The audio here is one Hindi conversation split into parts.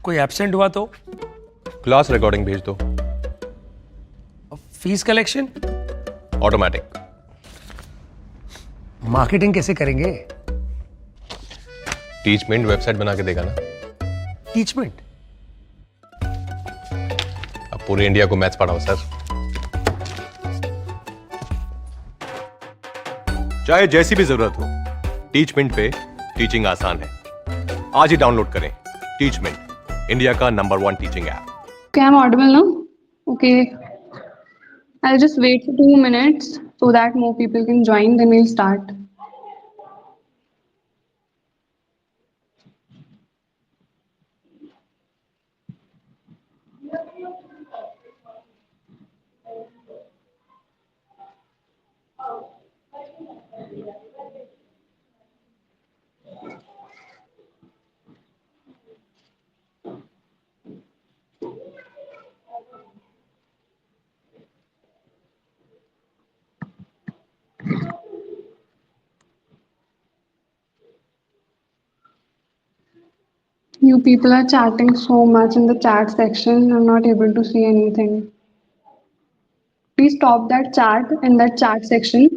कोई एब्सेंट हुआ तो? क्लास रिकॉर्डिंग भेज दो। Fees collection? ऑटोमेटिक। मार्केटिंग कैसे करेंगे? टीचमेंट वेबसाइट बना के देगा ना। टीचमेंट? अब पूरे इंडिया को मैथ्स पढ़ाओ सर। चाहे जैसी भी जरूरत हो, टीचमेंट पे टीचिंग आसान है। आज ही डाउनलोड करें टीचमेंट, इंडिया का number 1 teaching app. Okay, I'm audible now? Okay. I'll just wait for 2 minutes so that more people can join, then we'll start. You people are chatting so much in the chat section. I'm not able to see anything. Please stop that chat in that chat section.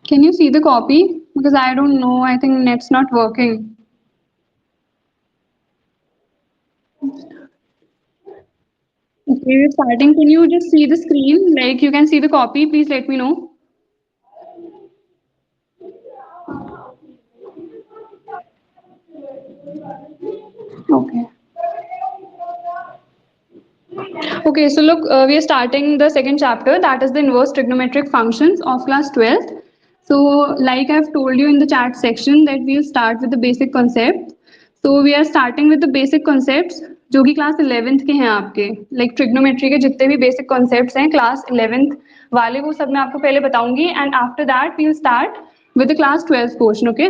Can you see the copy? Because I don't know. I think net's not working. Okay, we're starting. Can you just see the screen? Like you can see the copy. Please let me know. Okay. Okay, so look, we are starting the second chapter, that is the inverse trigonometric functions of class 12th. So, like I've told you in the chat section that we'll start with the basic concepts. So, we are starting with the basic concepts जो कि क्लास 11th के हैं आपके, लाइक ट्रिग्नोमेट्री के जितने भी बेसिक कॉन्सेप्ट्स हैं क्लास 11th वाले वो सब मैं आपको पहले बताऊंगी and after that we will start with the class 12th portion. Okay,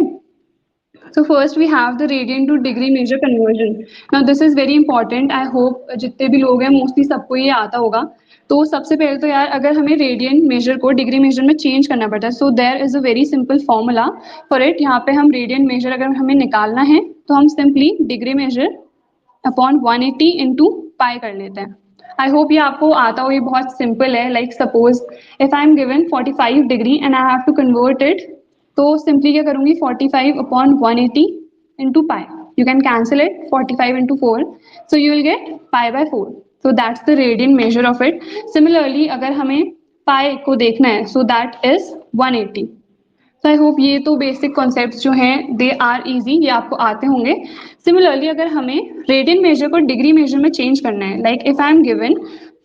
so first we have the radian to degree measure conversion. Now this is very important. I hope जितने भी लोग हैं मोस्टली सबको ये आता होगा. तो सबसे पहले तो यार अगर हमें रेडियन मेजर को डिग्री मेजर में चेंज करना पड़ता है, so there is a very simple formula for it. यहाँ पे हम रेडियन मेजर अगर हमें निकालना है तो हम simply degree measure upon 180 into pi कर लेते हैं. आई होप ये आपको आता हो, ये बहुत सिंपल है. Like suppose if I am given 45 degree and I have to convert it, तो सिंपली क्या करूंगी 45 upon 180 into pi. You can cancel it 45 into 4, so you will get pi by 4. So that's the radian measure of it. Similarly अगर हमें पाई को देखना है so that is 180. So I hope ये तो बेसिक कॉन्सेप्ट्स जो हैं दे आर इजी, ये आपको आते होंगे. सिमिलरली अगर हमें रेडियन मेजर को डिग्री मेजर में चेंज करना है, like if I am given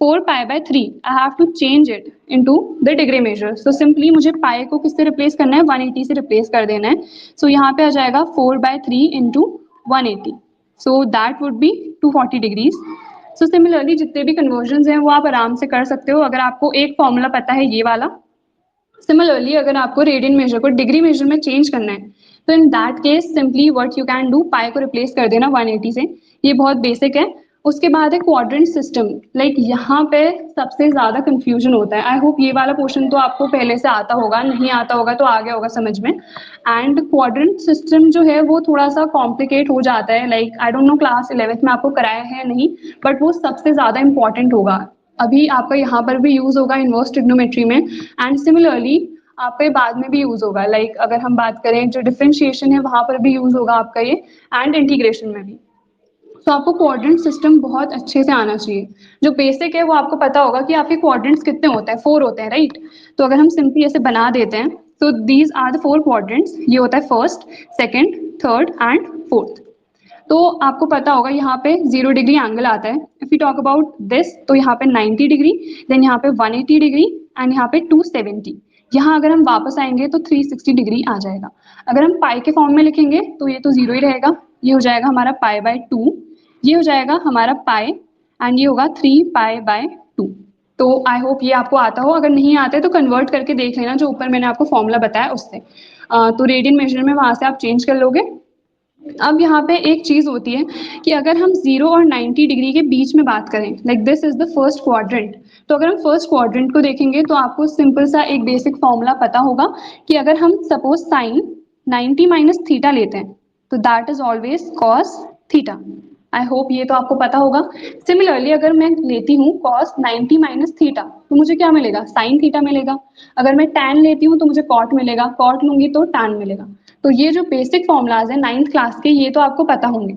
4 pi by 3, I have to change it into the degree measure. So simply मुझे पाई को किससे रिप्लेस करना है, 180 से रिप्लेस कर देना है. सो यहाँ पे आ जाएगा 4 by 3 into 180, so that would be 240 degrees. So similarly जितने भी कन्वर्जन हैं वो आप आराम से कर सकते हो अगर आपको एक फॉर्मूला पता है ये वाला. सिमिलरली अगर आपको रेडियन मेजर को डिग्री मेजर में चेंज करना है तो in that case simply what you can do, pi को रिप्लेस कर देना 180 से. ये बहुत बेसिक है. उसके बाद है क्वाड्रेंट सिस्टम. लाइक यहाँ पे सबसे ज्यादा कंफ्यूजन होता है. आई होप ये वाला पोर्शन तो आपको पहले से आता होगा, नहीं आता होगा तो आ गया होगा समझ में. एंड क्वाड्रेंट सिस्टम जो है वो थोड़ा सा कॉम्प्लिकेट हो जाता है. Like I don't no class 11th में आपको कराया है नहीं, बट वो सबसे ज्यादा इंपॉर्टेंट होगा. अभी आपका यहाँ पर भी यूज होगा इनवर्स ट्रिग्नोमेट्री में, एंड सिमिलरली आपके बाद में भी यूज होगा. लाइक अगर हम बात करें जो डिफरेंशिएशन है वहां पर भी यूज होगा आपका ये, एंड इंटीग्रेशन में भी. तो आपको क्वाड्रेंट सिस्टम बहुत अच्छे से आना चाहिए. जो बेसिक है वो आपको पता होगा कि आपके क्वाड्रेंट्स कितने होते हैं, 4 होते हैं राइट. तो अगर हम सिंपली ऐसे बना देते हैं तो दीज आर द 4 क्वाड्रेंट्स. ये होता है first, second, third and fourth. तो आपको पता होगा यहाँ पे 0 डिग्री एंगल आता है. If you talk about this तो यहाँ पे 90 डिग्री, देन यहाँ पे 180 डिग्री एंड यहाँ पे 270. यहाँ अगर हम वापस आएंगे तो 360 डिग्री आ जाएगा। अगर हम पाई के फॉर्म में लिखेंगे तो ये तो 0 ही रहेगा, ये हो जाएगा हमारा पाई बाय 2, ये हो जाएगा हमारा पाई एंड ये होगा 3 पाई बाय 2। तो आई होप ये आपको आता हो, अगर नहीं आता है तो कन्वर्ट करके देख लेना जो ऊपर मैंने आपको फॉर्मूला बताया उससे। तो रेडियन मेजर में वहाँ से आप चेंज कर लोगे। अब यहाँ पे एक चीज होती है कि अगर हम 0 और 90 डिग्री के बीच में बात करें, like this is the first quadrant, तो अगर हम फर्स्ट क्वाड्रेंट को देखेंगे तो आपको सिंपल सा एक बेसिक फॉर्मूला पता होगा कि अगर हम सपोज साइन 90 माइनस थीटा लेते हैं तो that is always cos theta. I hope ये तो आपको पता होगा। सिमिलरली अगर मैं लेती हूँ कॉस 90 माइनस थीटा तो मुझे क्या मिलेगा, साइन थीटा मिलेगा। अगर मैं टैन लेती हूँ तो मुझे कॉट मिलेगा, कॉट लूंगी तो टैन मिलेगा। तो ये जो बेसिक फॉर्मूलाज है 9th क्लास के, ये तो आपको पता होंगे।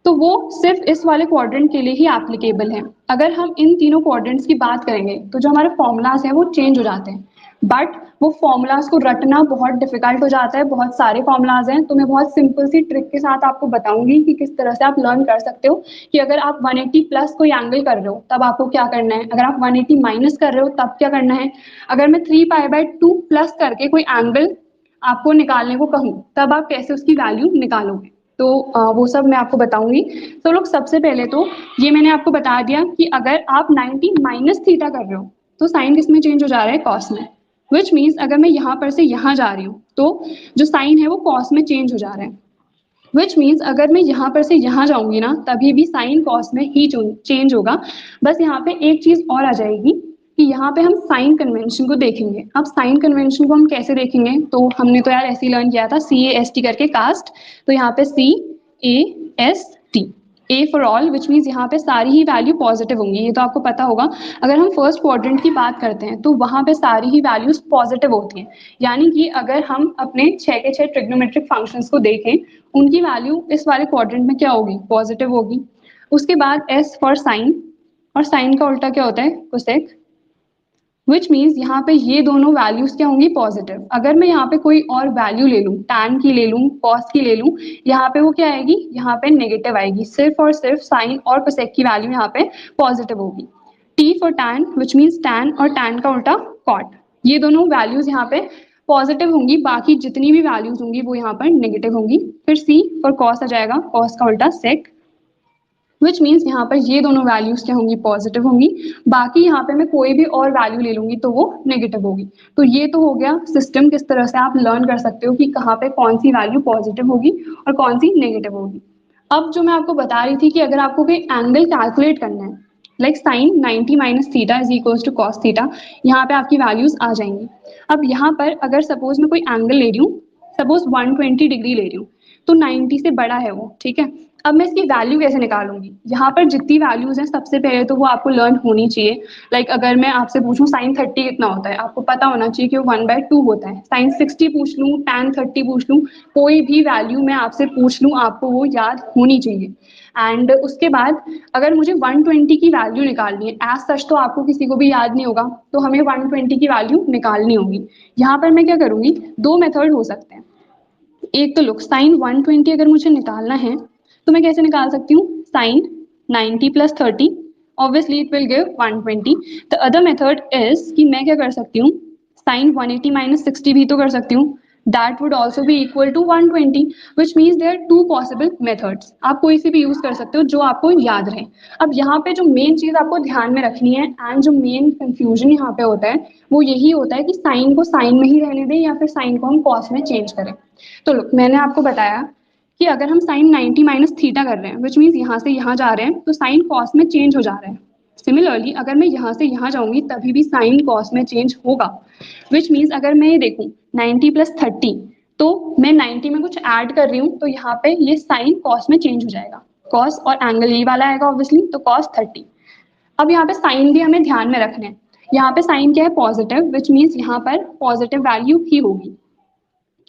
तो वो सिर्फ इस वाले क्वाड्रेंट के लिए ही एप्लीकेबल है। अगर हम इन तीनों क्वाड्रेंट्स की बात करेंगे तो जो हमारे फॉर्मूलाज हैं वो चेंज हो जाते हैं, बट वो फॉर्मूलाज को रटना बहुत डिफिकल्ट हो जाता है। बहुत सारे फॉर्मूलाज हैं, तो मैं बहुत सिंपल सी ट्रिक के साथ आपको बताऊंगी कि किस तरह से आप लर्न कर सकते हो कि अगर आप 180 प्लस कोई एंगल कर रहे हो तब आपको क्या करना है, अगर आप 180 माइनस कर रहे हो तब क्या करना है, अगर मैं 3 पाई बाय 2 प्लस करके कोई एंगल आपको निकालने को कहूँ तब आप कैसे उसकी वैल्यू निकालोगे। तो वो सब मैं आपको बताऊंगी। तो लोग सबसे पहले तो ये मैंने आपको बता दिया कि अगर आप 90 माइनस थीटा कर रहे हो तो साइन किस में चेंज हो जा रहा है, कॉस में। विच मीन्स अगर मैं यहाँ पर से यहाँ जा रही हूँ तो जो साइन है वो कॉस में चेंज हो जा रहा है। विच मीन्स अगर मैं यहाँ पर से यहाँ जाऊंगी ना तभी भी साइन कॉस में ही चेंज होगा। बस यहाँ पे एक चीज और आ जाएगी कि यहाँ पे हम साइन कन्वेंशन को देखेंगे। अब साइन कन्वेंशन को हम कैसे देखेंगे, तो हमने तो यार ऐसे ही लर्न किया था CAST करके, कास्ट। तो यहाँ पे CAST, A for all, which means यहाँ पे सारी ही वैल्यू पॉजिटिव होंगी, ये तो आपको पता होगा। अगर हम फर्स्ट क्वाड्रेंट की बात करते हैं तो वहां पे सारी ही वैल्यूज पॉजिटिव होती हैं। यानी कि अगर हम अपने 6 के 6 ट्रिग्नोमेट्रिक फंक्शंस को देखें, उनकी वैल्यू इस वाले क्वाड्रेंट में क्या होगी, पॉजिटिव होगी। उसके बाद S फॉर साइन, और साइन का उल्टा क्या होता है, कोसेक, विच मीन्स यहाँ पे ये दोनों वैल्यूज क्या होंगी, पॉजिटिव। अगर मैं यहाँ पे कोई और वैल्यू ले लूँ, टैन की ले लूँ, कॉस की ले लूँ, यहाँ पे वो क्या आएगी, यहाँ पे नेगेटिव आएगी। सिर्फ और सिर्फ साइन और कोसेक की वैल्यू यहाँ पे पॉजिटिव होगी। T for tan, which means tan, और टैन का उल्टा कॉट, ये दोनों वैल्यूज यहाँ पे पॉजिटिव होंगी, बाकी जितनी भी वैल्यूज होंगी वो यहाँ पर नेगेटिव होंगी। फिर C फॉर कॉस आ जाएगा, कॉस का उल्टा सेक, विच मीन्स यहाँ पर ये दोनों वैल्यूज क्या होंगी, पॉजिटिव होंगी। बाकी यहाँ पे मैं कोई भी और वैल्यू ले लूंगी तो वो नेगेटिव होगी। तो ये तो हो गया सिस्टम, किस तरह से आप लर्न कर सकते हो कि कहाँ पे कौन सी वैल्यू पॉजिटिव होगी और कौन सी नेगेटिव होगी। अब जो मैं आपको बता रही थी कि अगर आपको कोई एंगल कैलकुलेट करना है, like sine 90 minus theta is equals to cos theta, यहाँ पे आपकी वैल्यूज आ जाएंगी। अब यहाँ पर अगर सपोज मैं कोई एंगल ले रही हूँ, सपोज 120 डिग्री ले रही हूँ, तो 90 से बड़ा है वो, ठीक है। अब मैं इसकी वैल्यू कैसे निकालूंगी, यहाँ पर जितनी वैल्यूज हैं सबसे पहले तो वो आपको लर्न होनी चाहिए। लाइक अगर मैं आपसे पूछूं साइन 30 कितना होता है, आपको पता होना चाहिए कि वो 1/2 होता है। साइन 60 पूछ लूँ, टैन 30 पूछ लूँ, कोई भी वैल्यू मैं आपसे पूछ लूँ आपको वो याद होनी चाहिए। एंड उसके बाद अगर मुझे 120 की वैल्यू निकालनी है, एज सच तो आपको किसी को भी याद नहीं होगा, तो हमें 120 की वैल्यू निकालनी होगी। यहाँ पर मैं क्या करूंगी, दो मेथड हो सकते हैं। एक तो लुक, साइन 120 अगर मुझे निकालना है तो मैं कैसे निकाल सकती हूँ, sine 90 plus 30, obviously it will give 120। The other method is कि मैं क्या कर सकती हूँ, साइन 180 माइनस 60 भी तो कर सकती हूँ, that would also be equal to 120, which means there two possible methods. आप कोई सी भी यूज कर सकते हो जो आपको याद रहे। अब यहाँ पे जो मेन चीज आपको ध्यान में रखनी है एंड जो मेन कंफ्यूजन यहाँ पे होता है वो यही होता है कि साइन को साइन में ही रहने दें या फिर साइन को हम कॉस में चेंज करें। तो look, मैंने आपको बताया कि अगर हम साइन 90 माइनस थीटा कर रहे हैं, विच मीन्स यहाँ से यहाँ जा रहे हैं, तो साइन कॉस में चेंज हो जा रहा है। सिमिलरली अगर मैं यहाँ से यहाँ जाऊंगी तभी भी साइन कॉस में चेंज होगा। विच मीन्स अगर मैं ये देखूँ 90 प्लस 30, तो मैं 90 में कुछ ऐड कर रही हूँ तो यहाँ पे ये साइन कॉस में चेंज हो जाएगा। कॉस और एंगल ये वाला आएगा ऑब्वियसली, तो कॉस 30। अब यहाँ पे साइन भी हमें ध्यान में रखना है। यहाँ पे साइन क्या है, पॉजिटिव, विच मीन्स यहाँ पर पॉजिटिव वैल्यू ही होगी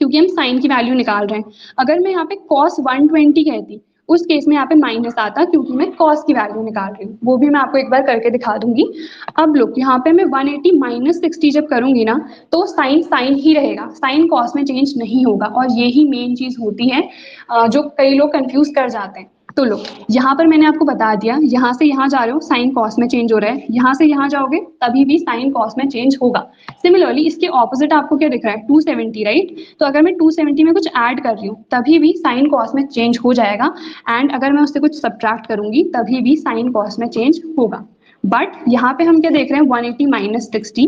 क्योंकि हम साइन की वैल्यू निकाल रहे हैं। अगर मैं यहाँ पे cos 120 कहती, उस केस में यहाँ पे माइनस आता क्योंकि मैं cos की वैल्यू निकाल रही हूँ। वो भी मैं आपको एक बार करके दिखा दूंगी। अब लोग यहाँ पे मैं 180 माइनस 60 जब करूंगी ना तो साइन साइन ही रहेगा, साइन cos में चेंज नहीं होगा। और यही मेन चीज होती है जो कई लोग कंफ्यूज कर जाते हैं। तो लो, यहाँ पर मैंने आपको बता दिया, यहाँ से यहाँ जा रहे हो साइन कॉस में चेंज हो रहा है, यहाँ से यहाँ जाओगे तभी भी साइन कॉस में चेंज होगा। सिमिलरली इसके ऑपोजिट आपको क्या दिख रहा है, 270, राइट। तो अगर मैं 270 में कुछ ऐड कर रही हूँ तभी भी साइन कॉस में चेंज हो जाएगा, एंड अगर मैं उससे कुछ सब्ट्रैक्ट करूंगी तभी भी साइन कॉस में चेंज होगा। बट यहाँ पे हम क्या देख रहे हैं, 180 माइनस 60,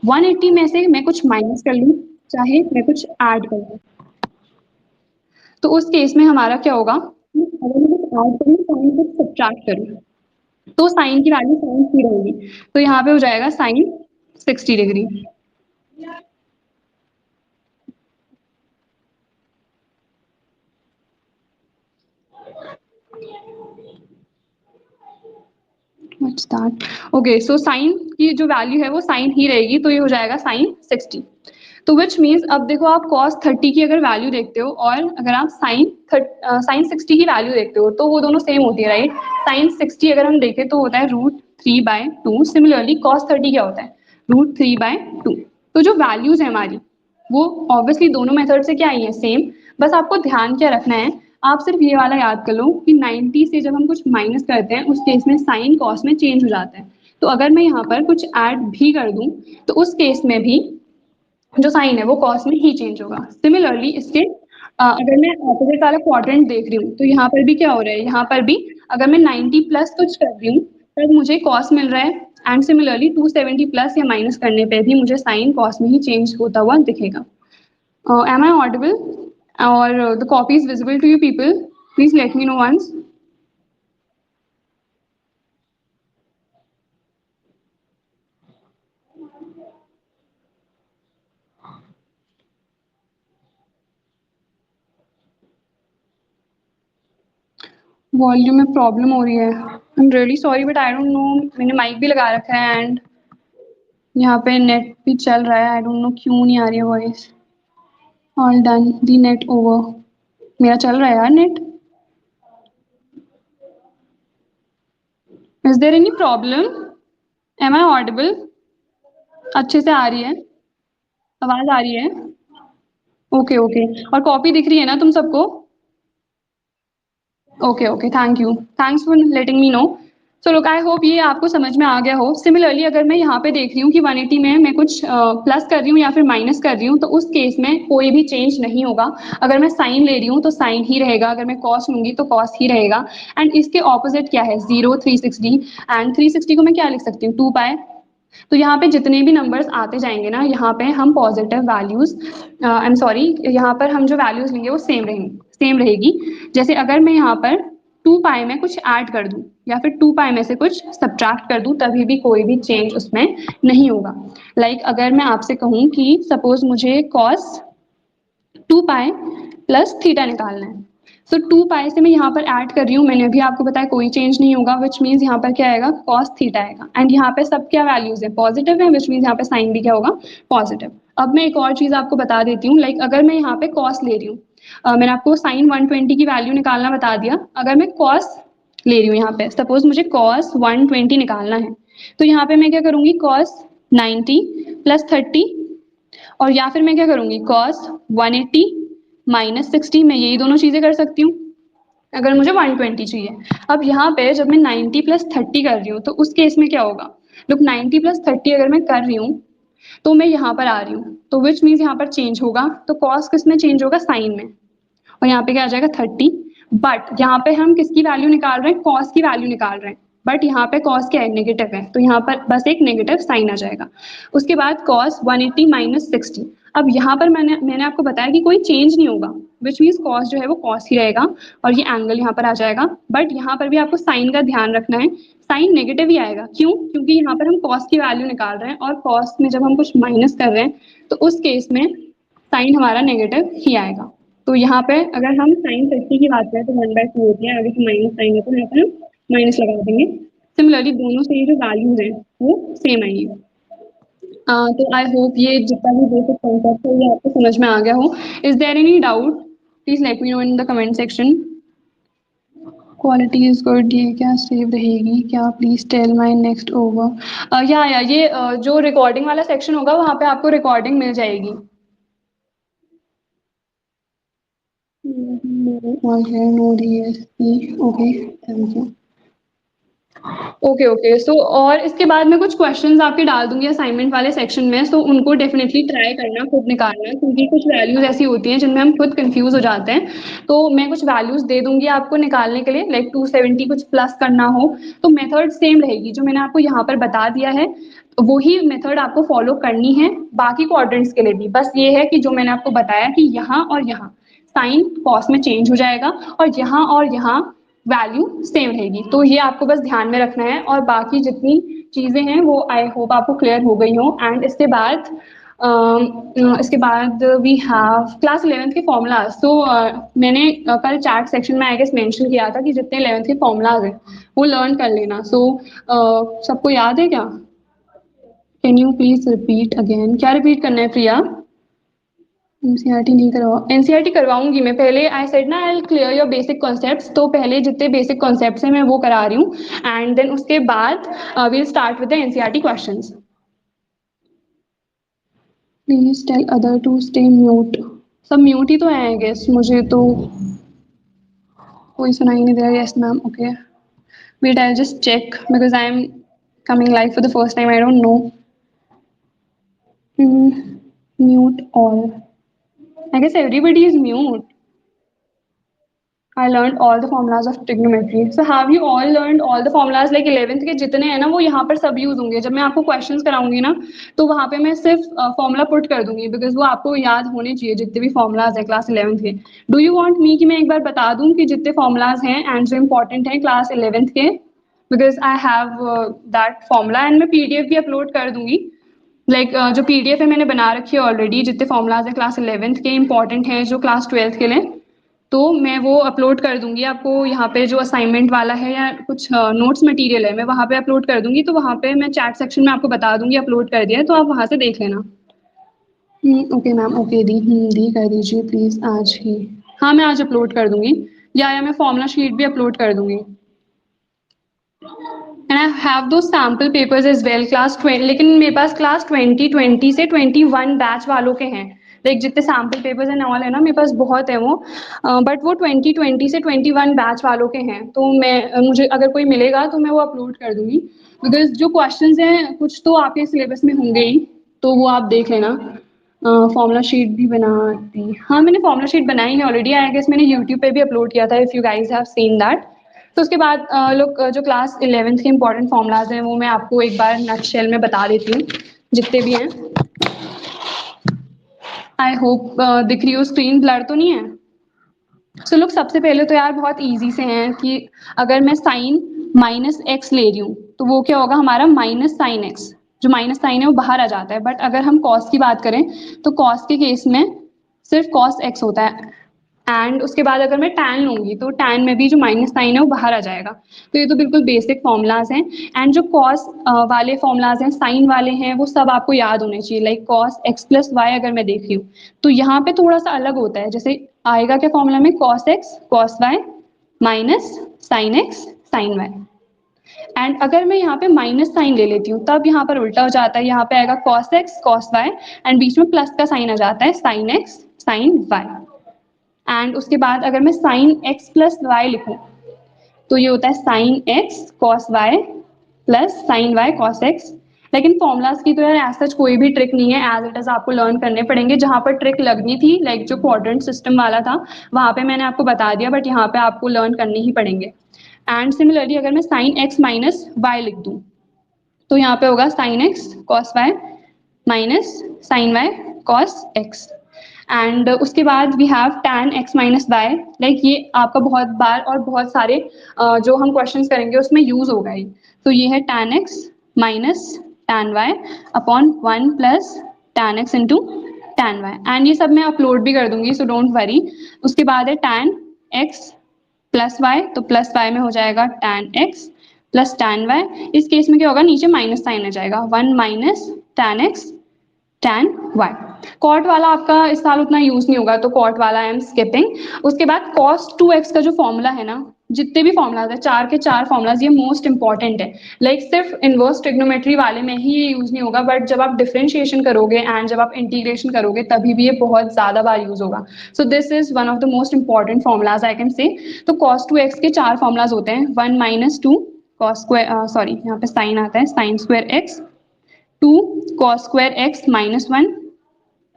180 में से मैं कुछ माइनस कर लूँ चाहे मैं कुछ ऐड कर लूँ, तो उस केस में हमारा क्या होगा, अगर मैं कुछ ऐड करूँ साइन कुछ सब्ट्रैक्ट करूँ तो साइन की वैल्यू साइन ही रहेगी। तो यहाँ पे हो जाएगा sine 60 degree. What's that, okay, so sine की जो वैल्यू है वो साइन ही रहेगी, तो ये हो जाएगा साइन 60। तो विच मीन्स अब देखो, आप cos 30 की अगर वैल्यू देखते हो और अगर आप साइन 60 की वैल्यू देखते हो तो वो दोनों सेम होती है, राइट। साइन 60 अगर हम देखें तो होता है √3/2। सिमिलरली cos 30 क्या होता है, √3/2। तो जो वैल्यूज है हमारी वो ऑब्वियसली दोनों मेथड से क्या आई है, सेम। बस आपको ध्यान क्या रखना है, आप सिर्फ ये वाला याद कर लो कि 90 से जब हम कुछ माइनस करते हैं उस केस में साइन कॉस में चेंज हो जाता है। तो अगर मैं यहाँ पर कुछ ऐड भी कर दूं तो उस केस में भी जो साइन है वो कॉस में ही चेंज होगा। सिमिलरली इसके अगर मैं ऑपोजिट वाला क्वाड्रेंट देख रही हूँ तो यहाँ पर भी क्या हो रहा है, यहाँ पर भी अगर मैं 90 प्लस कुछ कर रही हूँ तब मुझे कॉस मिल रहा है, एंड सिमिलरली 270 प्लस या माइनस करने पे भी मुझे साइन कॉस में ही चेंज होता हुआ दिखेगा। एम आई ऑडिबल और the copy is visible to you people? Please let me know once. Volume में प्रॉब्लम हो रही है, I am really sorry but I don't know, मैंने माइक भी लगा रखा है एंड यहाँ पे नेट भी चल रहा है, आई डोंट नो क्यों नहीं आ रही है voice. All done, the net over, मेरा चल रहा है यार net. Is there any problem? Am I audible? अच्छे से आ रही है, आवाज आ रही है? ओके ओके, और कॉपी दिख रही है ना तुम सबको? Okay okay, thank you, thanks for letting me know. So look, I hope ये आपको समझ में आ गया हो। सिमिलरली अगर मैं यहाँ पे देख रही हूँ कि 180 में मैं कुछ प्लस कर रही हूँ या फिर माइनस कर रही हूँ तो उस केस में कोई भी चेंज नहीं होगा। अगर मैं साइन ले रही हूँ तो साइन ही रहेगा, अगर मैं कॉस लूंगी तो कॉस ही रहेगा। एंड इसके ऑपोजिट क्या है, 0, 360, एंड 360 को मैं क्या लिख सकती हूँ, 2π। तो यहाँ पे जितने भी नंबर्स आते जाएंगे ना, यहाँ पे हम positive values, I am sorry, यहाँ पर हम जो वैल्यूज लेंगे वो सेम रहेगी। जैसे अगर मैं यहाँ पर 2π में कुछ ऐड कर दूं या फिर 2π में से कुछ सब्ट्रैक्ट कर दूं तभी भी कोई भी चेंज उसमें नहीं होगा। लाइक अगर मैं आपसे कहूँ कि सपोज मुझे cos 2π प्लस थीटा निकालना है, तो 2π से मैं यहाँ पर ऐड कर रही हूँ, मैंने अभी आपको बताया कोई चेंज नहीं होगा, विच मीन्स यहाँ पर क्या आएगा, cos थीटा आएगा। एंड यहाँ पे सब क्या वैल्यूज है, पॉजिटिव है, विच मीन्स यहाँ पे साइन भी क्या होगा, पॉजिटिव। अब मैं एक और चीज आपको बता देती हूँ, लाइक अगर मैं यहाँ पे cos ले रही हूँ, मैंने आपको साइन 120 की वैल्यू निकालना बता दिया, अगर मैं cos ले रही हूँ यहाँ पे, सपोज मुझे cos 120 निकालना है, तो यहाँ पे मैं क्या करूंगी, cos 90 प्लस 30, और या फिर मैं क्या करूंगी, cos 180 माइनस 60, मैं यही दोनों चीजें कर सकती हूँ अगर मुझे 120 चाहिए। अब यहाँ पे जब मैं 90 प्लस 30 कर रही हूँ तो उस केस में क्या होगा, लुक 90 प्लस 30 अगर मैं कर रही हूँ तो मैं यहाँ पर आ रही हूँ, तो विच मीन्स यहाँ पर चेंज होगा, तो कॉस किस में चेंज होगा, साइन में, और यहाँ पे क्या आ जाएगा 30। बट यहाँ पे हम किसकी वैल्यू निकाल रहे हैं, कॉस की वैल्यू निकाल रहे हैं, बट यहाँ पे कॉस क्या है, नेगेटिव है, तो यहाँ पर बस एक नेगेटिव साइन आ जाएगा। उसके बाद कॉस 180 माइनस 60, अब यहाँ पर मैंने आपको बताया कि कोई चेंज नहीं होगा, विच मीन्स कॉस जो है वो कॉस ही रहेगा, और ये एंगल यहाँ पर आ जाएगा। बट यहाँ पर भी आपको साइन का ध्यान रखना है, साइन नेगेटिव ही आएगा, क्यों, क्योंकि यहाँ पर हम कॉस की वैल्यू निकाल रहे हैं, और कॉस में जब हम कुछ माइनस कर रहे हैं तो उस केस में साइन हमारा नेगेटिव ही आएगा। तो यहाँ पे अगर हम साइन 30 की बात करें तो 1/2 होती है, आगे माइनस साइन है तो यहाँ पर हम माइनस लगा देंगे। सिमिलरली दोनों से ये जो वैल्यूज हैं वो सेम आएंगे। तो आई होप ये जितना भी बेसिक कॉन्सेप्ट है ये आपको समझ में आ गया हो। Is there any doubt, please let me know in the comment section. Quality is good, ये क्या सेव रहेगी क्या, please tell my next over. या ये जो रिकॉर्डिंग वाला सेक्शन होगा वहाँ पे आपको रिकॉर्डिंग मिल जाएगी। All here, no DSP. Okay, thank you. Okay okay so और इसके बाद मैं कुछ क्वेश्चंस आपके डाल दूंगी असाइनमेंट वाले सेक्शन में, सो उनको डेफिनेटली ट्राई करना, खुद निकालना, क्योंकि कुछ वैल्यूज ऐसी होती हैं जिनमें हम खुद कंफ्यूज हो जाते हैं। तो मैं कुछ वैल्यूज दे दूंगी आपको निकालने के लिए, लाइक 270 कुछ प्लस करना हो तो मेथड सेम रहेगी जो मैंने आपको यहाँ पर बता दिया है, वही मेथड आपको फॉलो करनी है बाकी क्वाड्रेंट्स के लिए भी। बस ये है कि जो मैंने आपको बताया कि यहाँ और यहाँ साइन कॉस में चेंज हो जाएगा और यहाँ वैल्यू सेम रहेगी, तो ये आपको बस ध्यान में रखना है। और बाकी जितनी चीजें हैं वो आई होप आपको क्लियर हो गई हो। एंड इसके बाद वी हैव क्लास 11th के फॉर्मूलाज। तो मैंने कल चैट सेक्शन में आई गेस मेंशन किया था कि जितने 11th के फॉर्मूलाज हैं वो लर्न कर लेना। सो सबको याद है क्या? Can you please repeat again? क्या रिपीट करना है प्रिया? एनसीईआरटी नहीं करवा, एनसीईआरटी करवाऊंगी मैं। पहले आई सेड ना I will clear your basic concepts, तो पहले जितने बेसिक कॉन्सेप्ट्स हैं मैं वो करा रही हूँ, एंड देन उसके बाद we'll start with the NCERT questions. Please tell other to stay mute. सब म्यूट ही तो है आई गेस, मुझे तो कोई सुनाई नहीं दे रहा। Yes ma'am, okay wait I just check because I am coming live for the first time, I don't know. Mute all. I guess everybody is mute. I learned all the formulas of trigonometry. So have you all learned all the formulas? Like 11th के जितने हैं ना वो यहाँ पर सब यूज होंगे। जब मैं आपको क्वेश्चंस कराऊंगी ना तो वहाँ पे मैं सिर्फ फॉर्मूला पुट कर दूंगी, बिकॉज वो आपको याद होने चाहिए जितने भी फॉर्मुलाज हैं क्लास 11th के। डू यू वांट मी कि मैं एक बार बता दूं कि जितने फॉर्मुलाज हैं एंड जो इम्पोर्टेंट हैं क्लास 11th के, because I have that formula and मैं PDF भी अपलोड कर दूंगी। लाइक जो PDF है मैंने बना रखी है ऑलरेडी, जितने फॉर्मूलाज हैं क्लास 11th के इंपॉर्टेंट हैं जो क्लास 12th के लिए, तो मैं वो अपलोड कर दूंगी आपको। यहाँ पे जो असाइनमेंट वाला है या कुछ नोट्स मटेरियल है मैं वहाँ पे अपलोड कर दूंगी, तो वहाँ पे मैं चैट सेक्शन में आपको बता दूंगी अपलोड कर दिया है, तो आप वहाँ से देख लेना। ओके मैम, ओके दी कर दीजिए प्लीज आज ही। हाँ मैं आज अपलोड कर दूंगी, या मैं फॉर्मूला शीट भी अपलोड कर दूंगी। एंड आई हैव दो sample papers as well class 20, लेकिन मेरे पास क्लास 2020 से 21 बैच वालों के हैं। लाइक जितने सैम्पल पेपर्स एंड ऑल है ना मेरे पास बहुत है वो, बट वो 2020 से 21 बैच वालों के हैं। तो मैं मुझे अगर कोई मिलेगा तो मैं वो अपलोड कर दूंगी, बिकॉज जो क्वेश्चंस हैं कुछ तो आपके सिलेबस में होंगे ही, तो वो आप देख लेना। फॉर्मूला शीट भी बना दी, हाँ मैंने फॉर्मूला शीट बनाई है ऑलरेडी, आई गेस मैंने यूट्यूब पे भी अपलोड किया था, if you guys have seen that. तो उसके बाद लोग जो क्लास 11th के इंपॉर्टेंट फॉर्मूलाज हैं वो मैं आपको एक बार नटशेल में बता देती हूँ जितने भी हैं। आई होप दिख रही हो स्क्रीन, ब्लर तो नहीं है? सो लोग सबसे पहले तो यार बहुत इजी से हैं कि अगर मैं साइन -x ले रही हूँ तो वो क्या होगा हमारा -sin x, जो माइनस साइन है वो बाहर आ जाता है। बट अगर हम कॉस की बात करें तो कॉस के केस में सिर्फ cos x होता है, एंड उसके बाद अगर मैं tan लूंगी तो tan में भी जो माइनस साइन है वो बाहर आ जाएगा। तो ये तो बिल्कुल बेसिक फॉर्मूलाज हैं। एंड जो cos वाले फॉर्मूलाज हैं, साइन वाले हैं, वो सब आपको याद होने चाहिए। लाइक cos x + y अगर मैं देख रही हूँ तो यहाँ पे थोड़ा सा अलग होता है। जैसे आएगा क्या फॉर्मूला में, cos x cos y minus sin x sin y। And अगर मैं यहाँ पे माइनस साइन ले लेती हूँ तब यहाँ पर उल्टा हो जाता है, यहाँ पे आएगा cos x cos y and बीच में प्लस का साइन आ जाता है sin x sin y। And उसके बाद अगर मैं sin x + y लिखूं तो ये होता है sin x cos y plus sin y cos x। लेकिन फॉर्मूलाज की तो यार ऐसा कोई भी ट्रिक नहीं है, एज इट इज आपको लर्न करने पड़ेंगे। जहाँ पर ट्रिक लगनी थी लाइक जो क्वाड्रेंट सिस्टम वाला था वहाँ पे मैंने आपको बता दिया, बट यहाँ पे आपको लर्न करने ही पड़ेंगे। एंड सिमिलरली अगर मैं sin x - y लिख दूँ तो यहाँ पे होगा sin x cos y minus sin y cos x। And उसके बाद we have tan x - y। Like ये आपका बहुत बार और बहुत सारे जो हम क्वेश्चंस करेंगे उसमें यूज होगा ही। तो ये है tan x minus tan y upon 1 plus tan x into tan y। And ये सब मैं अपलोड भी कर दूंगी, सो डोंट वरी। उसके बाद है tan x प्लस y, तो प्लस y में हो जाएगा tan x plus tan y। इस केस में क्या होगा, नीचे माइनस साइन आ जाएगा, 1 minus tan x tan y। Cot वाला आपका इस साल उतना यूज नहीं होगा तो कॉट वाला आई एम स्किपिंग। उसके बाद cos 2x का जो फॉर्मूला है ना जितने भी फॉर्मूलाज है, 4 के 4 फॉर्मूलाज, ये मोस्ट इंपॉर्टेंट है। लाइक सिर्फ इनवर्स ट्रिग्नोमेट्री वाले में ही ये यूज नहीं होगा, बट जब आप डिफरेंशिएशन करोगे एंड जब आप इंटीग्रेशन करोगे तभी भी ये बहुत ज्यादा बार यूज होगा। सो this is one of the most important formulas I can say. तो cos 2x के 4 फॉर्मूलाज होते हैं, 1 माइनस 2 cos स्क्वायर, सॉरी यहाँ पे साइन आता है, sign square x, 2 cos square x minus 1,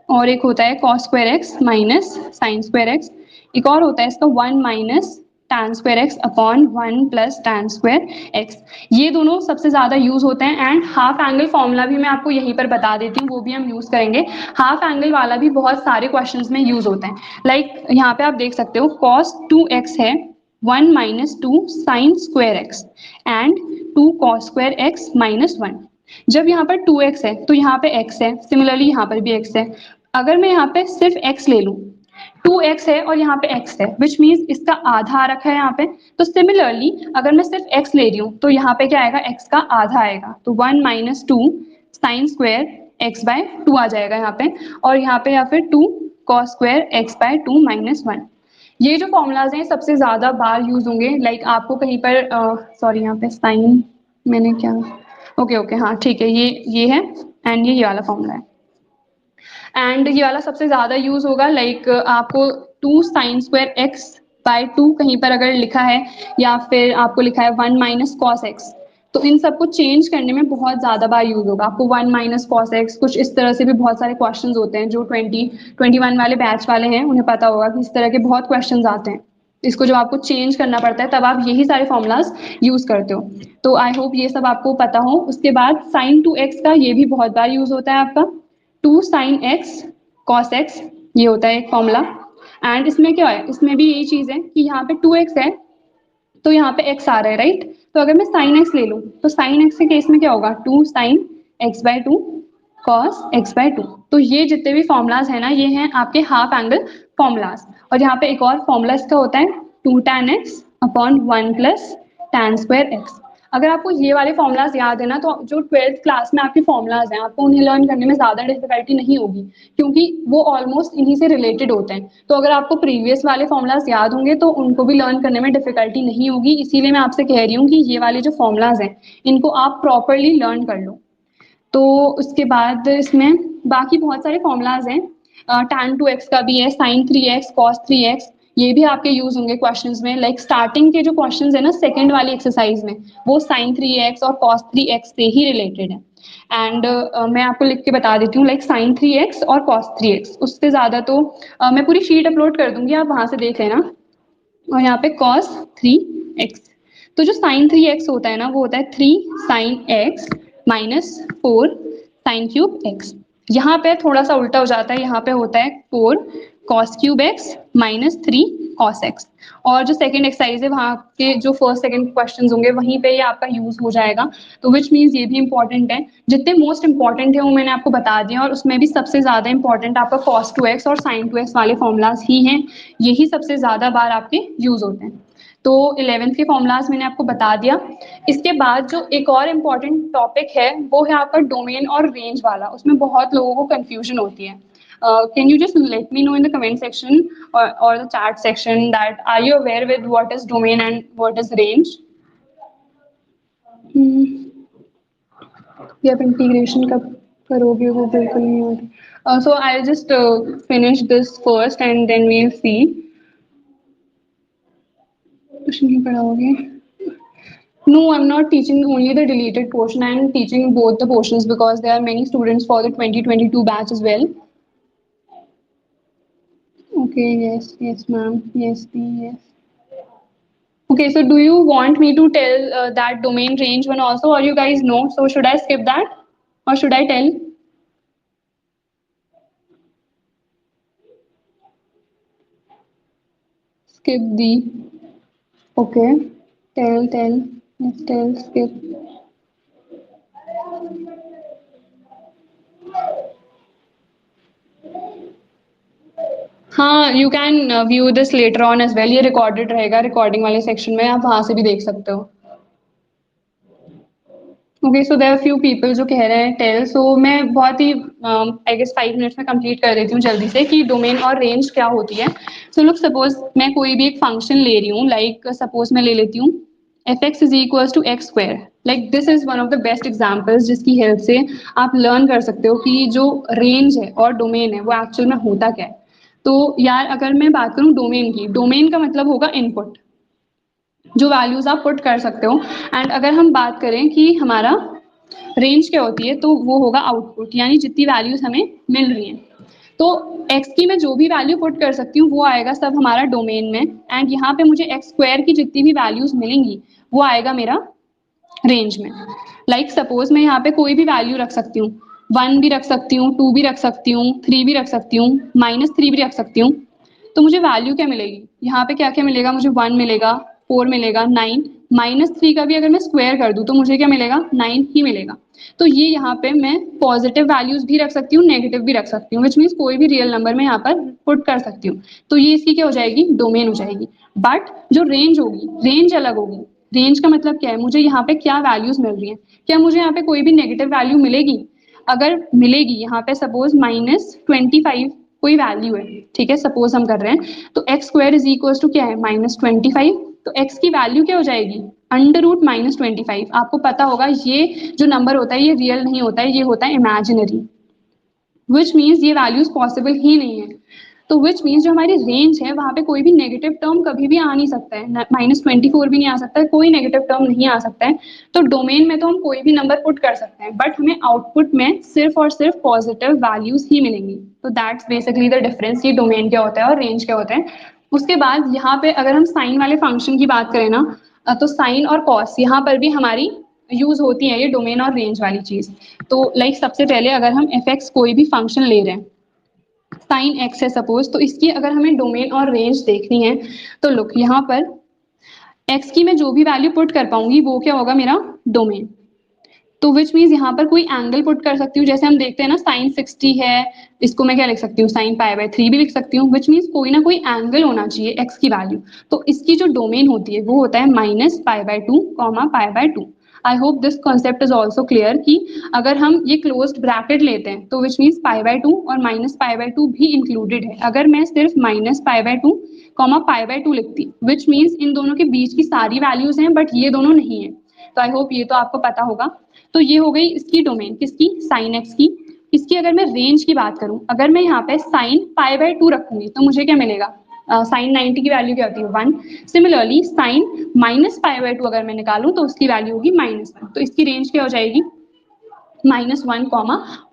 और एक होता है cos square x minus sign square x, एक और होता है इसका 1 minus tan square x upon 1 plus tan square x। ये दोनों सबसे ज्यादा यूज होते हैं। एंड हाफ एंगल फॉर्मूला भी मैं आपको यहीं पर बता देती हूँ, वो भी हम यूज करेंगे। हाफ एंगल वाला भी बहुत सारे क्वेश्चंस में यूज होता है। लाइक यहाँ पे आप देख सकते हो cos 2x है 1 minus 2 sine square x and 2 cos square x minus 1। जब यहाँ पर 2x है तो यहाँ पे x है, सिमिलरली यहाँ पर भी x है। अगर मैं यहाँ पे सिर्फ x ले लूँ, 2x है और यहाँ पे x है, विच मीन्स इसका आधा आ रखा है यहाँ पे। तो सिमिलरली अगर मैं सिर्फ x ले रही हूँ तो यहाँ पे क्या आएगा, x का आधा आएगा, तो 1 minus 2 sine square x by 2 आ जाएगा यहाँ पे, और यहाँ पे या फिर 2 cos square x by 2 minus 1। ये जो फॉर्मूलाज हैं सबसे ज्यादा बार यूज होंगे। लाइक आपको कहीं पर सॉरी यहाँ पे साइन मैंने क्या, ओके हाँ ठीक है, ये है एंड ये वाला फॉर्मूला है। एंड ये वाला सबसे ज्यादा यूज होगा। लाइक आपको 2 साइन स्क्वायर एक्स बाय 2 कहीं पर अगर लिखा है, या फिर आपको लिखा है 1 माइनस कॉस एक्स, तो इन सबको चेंज करने में बहुत ज्यादा बार यूज होगा। आपको 1 माइनस कॉस एक्स, कुछ इस तरह से भी बहुत सारे क्वेश्चंस होते हैं जो 21 वाले बैच वाले हैं उन्हें पता होगा कि इस तरह के बहुत क्वेश्चंस आते हैं। इसको जब आपको चेंज करना पड़ता है तब आप यही सारे फॉर्मूलाज यूज करते हो। तो आई होप ये सब आपको पता हो। उसके बाद साइन 2x का ये भी बहुत बार यूज होता है आपका, 2 साइन एक्स कॉस एक्स, ये होता है एक फॉर्मूला। एंड इसमें क्या है, इसमें भी यही चीज है कि यहाँ पे 2x है तो यहाँ पे x आ रहा है, राइट। तो अगर मैं साइन x ले लूँ तो साइन x के केस में क्या होगा, 2 sine x by 2 cos x by 2। तो ये जितने भी फॉर्मूलाज है ना, ये हैं आपके हाफ एंगल फॉर्मूलाज। और यहाँ पे एक और फॉर्मूला इसका होता है 2 tan x upon 1 plus tan square x। अगर आपको ये वाले फॉर्मूलाज याद है ना, तो जो 12th क्लास में आपके फॉर्मूलाज हैं आपको उन्हें लर्न करने में ज्यादा डिफिकल्टी नहीं होगी, क्योंकि वो ऑलमोस्ट इन्हीं से रिलेटेड होते हैं। तो अगर आपको प्रीवियस वाले फॉर्मूलाज याद होंगे तो उनको भी लर्न करने में डिफिकल्टी नहीं होगी। इसीलिए मैं आपसे कह रही हूँ कि ये वाले जो फॉर्मूलाज हैं इनको आप प्रॉपरली लर्न कर लो। तो उसके बाद इसमें बाकी बहुत सारे फॉर्मूलाज हैं, tan 2x का भी है, sin 3x cos 3x, ये भी आपके यूज होंगे क्वेश्चंस में। लाइक स्टार्टिंग के जो क्वेश्चंस है ना सेकंड वाली एक्सरसाइज में, वो sin 3x और cos 3x से ही रिलेटेड है। एंड मैं आपको लिख के बता देती हूँ, लाइक sin 3x और cos 3x, उससे ज्यादा तो मैं पूरी शीट अपलोड कर दूंगी, आप वहां से देख लेना। और यहाँ पे cos 3x, तो जो sin 3x होता है ना, वो होता है 3 sin x minus 4 sine cube x। यहाँ पे थोड़ा सा उल्टा हो जाता है, यहाँ पे होता है 4 cos cube x minus 3 cos x। और जो सेकंड एक्सरसाइज है वहाँ के जो फर्स्ट सेकंड क्वेश्चंस होंगे वहीं पे ये आपका यूज हो जाएगा। तो विच मीन्स ये भी इंपॉर्टेंट है। जितने मोस्ट इंपॉर्टेंट है वो मैंने आपको बता दिया, और उसमें भी सबसे ज्यादा इंपॉर्टेंट आपका cos 2x और sin 2x वाले फॉर्मूलाज ही हैं, यही सबसे ज्यादा बार आपके यूज होते हैं। तो 11th के फॉर्मूलाज मैंने आपको बता दिया। इसके बाद जो एक और इम्पॉर्टेंट टॉपिक है वो है आपका डोमेन और रेंज वाला। उसमें बहुत लोगों को कंफ्यूजन होती है। Can you just let me know in the comment section और the chat section that are you aware with what is domain and what is range? ये आप इंटीग्रेशन कब करोगे वो बिल्कुल नहीं होती। So I just finish this first and then we will see. कुछ नहीं पढ़ाओगे? No, I'm not teaching only the deleted portion. I'm teaching both the portions because there are many students for the 2022 batch as well. Okay, yes, ma'am. Yes, yes. Okay, so do you want me to tell that domain range one also, or you guys know? So should I skip that, or should I tell? Skip the. Okay, tell. Let's tell. Skip. हाँ, you can view this later on as well. ये रिकॉर्डेड रहेगा रिकॉर्डिंग वाले सेक्शन में, आप वहां से भी देख सकते हो। Okay, so there are few people जो कह रहे हैं टेल, सो मैं बहुत ही आई गेस 5 मिनट्स में कंप्लीट कर देती हूँ जल्दी से कि डोमेन और रेंज क्या होती है। सो लुक, सपोज मैं कोई भी एक फंक्शन ले रही हूँ, लाइक सपोज मैं ले लेती हूँ F X is equal to X square. Like this is one of the best examples जिसकी हेल्प से आप लर्न कर सकते हो कि जो रेंज है और डोमेन है वो एक्चुअल में होता क्या है। तो यार अगर मैं बात करूँ डोमेन की, डोमेन का मतलब होगा इनपुट, जो वैल्यूज आप पुट कर सकते हो। एंड अगर हम बात करें कि हमारा रेंज क्या होती है, तो वो होगा आउटपुट, यानी जितनी वैल्यूज हमें मिल रही हैं। तो x की मैं जो भी वैल्यू पुट कर सकती हूँ वो आएगा सब हमारा डोमेन में। एंड यहाँ पे मुझे x स्क्वायर की जितनी भी वैल्यूज मिलेंगी वो आएगा मेरा रेंज में। लाइक सपोज मैं यहाँ पे कोई भी वैल्यू रख सकती हूँ, 1 भी रख सकती हूँ, 2 भी रख सकती हूँ, 3 भी रख सकती हूँ, -3 भी रख सकती हूँ। तो मुझे वैल्यू क्या मिलेगी यहाँ पे, क्या क्या मिलेगा मुझे, 1 मिलेगा, 4 मिलेगा, 9, -3 का भी अगर मैं स्क्वायर कर दूं तो मुझे क्या मिलेगा, 9 ही मिलेगा। तो ये यहाँ पे मैं पॉजिटिव वैल्यूज भी रख सकती हूँ, नेगेटिव भी रख सकती हूँ, विच मीन्स कोई भी रियल नंबर मैं यहाँ पर पुट कर सकती हूँ। तो ये इसकी क्या हो जाएगी, डोमेन हो जाएगी। बट जो रेंज होगी, रेंज अलग होगी। रेंज का मतलब क्या है, मुझे यहाँ पे क्या वैल्यूज मिल रही है, क्या मुझे यहाँ पे कोई भी नेगेटिव वैल्यू मिलेगी। अगर मिलेगी यहाँ पे सपोज -25 कोई वैल्यू है, ठीक है, सपोज हम कर रहे हैं, तो X square is equal to क्या है, -25। तो x की वैल्यू क्या हो जाएगी, √-25। आपको पता होगा ये जो नंबर होता है ये रियल नहीं होता है, ये होता है इमेजिनरी, विच मीन्स ये वैल्यूज पॉसिबल ही नहीं है। तो विच मीन्स जो हमारी रेंज है वहां पे कोई भी नेगेटिव टर्म कभी भी आ नहीं सकता है, -24 भी नहीं आ सकता है, कोई नेगेटिव टर्म नहीं आ सकता है। तो डोमेन में तो हम कोई भी नंबर पुट कर सकते हैं, बट हमें आउटपुट में सिर्फ और सिर्फ पॉजिटिव वैल्यूज ही मिलेंगी। तो दैट्स बेसिकली द डिफरेंस, ये डोमेन क्या होता है और रेंज क्या होता है। उसके बाद यहाँ पे अगर हम साइन वाले फंक्शन की बात करें ना, तो साइन और कॉस यहाँ पर भी हमारी यूज होती है, ये डोमेन और रेंज वाली चीज। तो लाइक सबसे पहले अगर हम एफ एक्स कोई भी फंक्शन ले रहे हैं, साइन एक्स है सपोज, तो इसकी अगर हमें डोमेन और रेंज देखनी है तो लुक यहाँ पर एक्स की मैं जो भी वैल्यू पुट कर पाऊंगी वो क्या होगा, मेरा डोमेन। तो विच मीन्स यहाँ पर कोई एंगल पुट कर सकती हूँ, जैसे हम देखते हैं ना साइन 60 है, इसको मैं क्या लिख सकती हूँ, साइन π/3 भी लिख सकती हूँ। विच मीन्स कोई ना कोई एंगल होना चाहिए एक्स की वैल्यू। तो इसकी जो डोमेन होती है वो होता है -π/2, π/2। I hope this concept is also clear कि अगर हम ये क्लोज्ड ब्रैकेट लेते हैं तो विच मीन्स π/2 और -π/2 भी इंक्लूडेड है। अगर मैं सिर्फ -π/2 π/2 लिखती, विच मीन्स इन दोनों के बीच की सारी वैल्यूज हैं बट ये दोनों नहीं है। तो आई होप ये तो आपको पता होगा। तो ये हो गई इसकी डोमेन, किसकी, साइन एक्स की। इसकी अगर मैं रेंज की बात करूं, अगर मैं यहाँ पे साइन π/2 रखूंगी तो मुझे क्या मिलेगा, साइन 90 की वैल्यू क्या होती है, 1। सिमिलरली साइन -π/2 अगर मैं निकालूं तो उसकी वैल्यू होगी -1। तो इसकी रेंज क्या हो जाएगी, -1,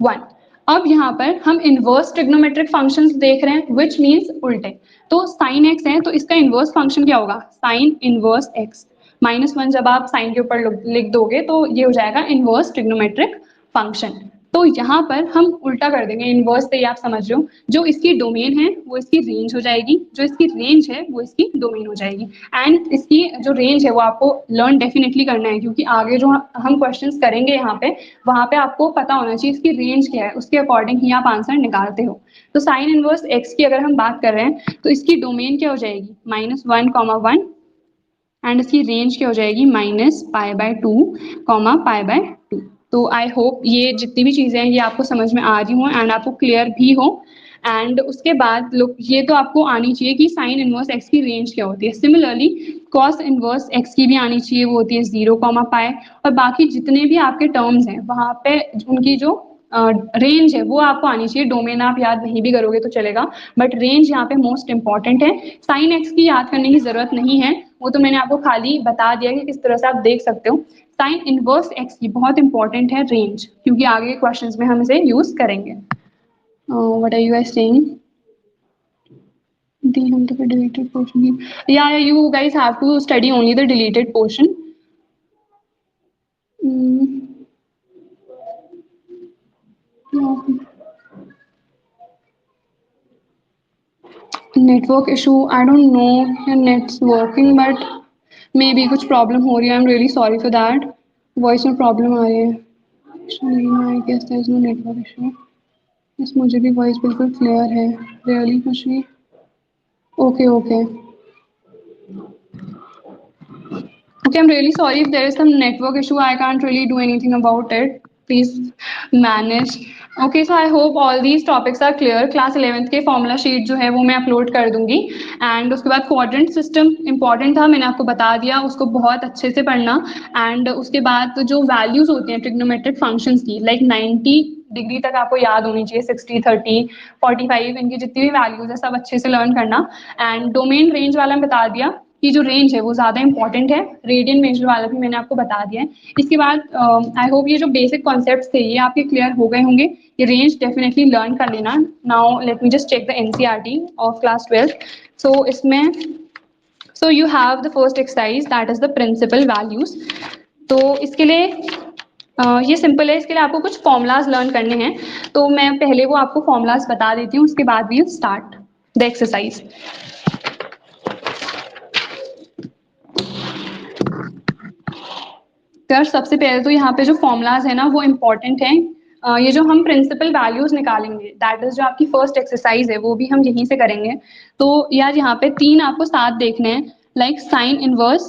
1। अब यहाँ पर हम इनवर्स ट्रिग्नोमेट्रिक फंक्शंस देख रहे हैं, विच मीन्स उल्टे। तो साइन एक्स है तो इसका इनवर्स फंक्शन क्या होगा, साइन इनवर्स एक्स। -1 जब आप साइन के ऊपर लिख दोगे तो ये हो जाएगा इनवर्स ट्रिग्नोमेट्रिक फंक्शन। तो यहाँ पर हम उल्टा कर देंगे, इनवर्स से ही आप समझ रहे हो, जो इसकी डोमेन है वो इसकी रेंज हो जाएगी, जो इसकी रेंज है वो इसकी डोमेन हो जाएगी। एंड इसकी जो रेंज है वो आपको लर्न डेफिनेटली करना है, क्योंकि आगे जो हम क्वेश्चंस करेंगे यहाँ पे, वहां पे आपको पता होना चाहिए इसकी रेंज क्या है, उसके अकॉर्डिंग ही आप आंसर निकालते हो। तो साइन इनवर्स एक्स की अगर हम बात कर रहे हैं तो इसकी डोमेन क्या हो जाएगी, -1, 1। एंड इसकी रेंज क्या हो जाएगी, -π/2, π/2। तो आई होप ये जितनी भी चीजें हैं ये आपको समझ में आ रही हो एंड आपको क्लियर भी हो। एंड उसके बाद लोग ये तो आपको आनी चाहिए कि साइन इनवर्स एक्स की रेंज क्या होती है। सिमिलरली कॉस इनवर्स एक्स की भी आनी चाहिए, वो होती है 0, π। और बाकी जितने भी आपके टर्म्स हैं वहां पे उनकी जो रेंज है वो आपको आनी चाहिए। डोमेन आप याद नहीं भी करोगे तो चलेगा, बट रेंज यहाँ पे मोस्ट इंपॉर्टेंट है। साइन एक्स की याद करने की जरूरत नहीं है, वो तो मैंने आपको खाली बता दिया कि किस तरह से आप देख सकते हो। साइन इनवर्स एक्स की बहुत इंपॉर्टेंट है रेंज, क्योंकि आगे क्वेश्चंस में हम इसे यूज करेंगे। What are you guys saying? the deleted portion. Yeah, you guys have to study only the deleted portion. Network issue, I don't know your net's working but maybe कुछ प्रॉब्लम हो रही है। I am really sorry for that, voice में प्रॉब्लम आ रही है। I guess there is no network issue. बस मुझे भी वॉइस बिल्कुल क्लियर है, रियली कुछ नहीं। Okay okay Okay, I'm really sorry if there is some network issue. I can't really do anything about it. Please manage. Okay, so I hope all these topics are clear. Class 11th के फॉर्मूला शीट जो है वो मैं अपलोड कर दूंगी एंड उसके बाद क्वाड्रेंट सिस्टम इंपॉर्टेंट था, मैंने आपको बता दिया, उसको बहुत अच्छे से पढ़ना एंड उसके बाद तो जो वैल्यूज होती हैं ट्रिग्नोमेट्रिक फंक्शंस की लाइक 90 डिग्री तक आपको याद होनी चाहिए, 60, 30, 45 इनकी जितनी भी वैल्यूज है सब अच्छे से लर्न करना एंड डोमेन रेंज वाला मैं बता दिया कि जो रेंज है वो ज़्यादा इंपॉर्टेंट है, रेडियन मेजर वाला भी मैंने आपको बता दिया है। इसके बाद आई होप ये जो बेसिक कॉन्सेप्ट्स थे ये आपके क्लियर हो गए होंगे, ये रेंज डेफिनेटली लर्न कर लेना। Now let me just check the NCERT of class 12। So इसमें so you have the first exercise that is the principal values. तो इसके लिए ये सिंपल है, इसके लिए आपको कुछ फॉर्मूलाज लर्न करने हैं, तो मैं पहले वो आपको फॉर्मूलाज बता देती हूँ, उसके बाद वी स्टार्ट द एक्सरसाइज। यार सबसे पहले तो यहाँ पे जो फॉर्मूलाज है ना वो इम्पोर्टेंट हैं। ये जो हम प्रिंसिपल वैल्यूज निकालेंगे दैट इज जो आपकी फर्स्ट एक्सरसाइज है वो भी हम यहीं से करेंगे। तो यार यहाँ पे 3 आपको साथ देखने हैं, like sine inverse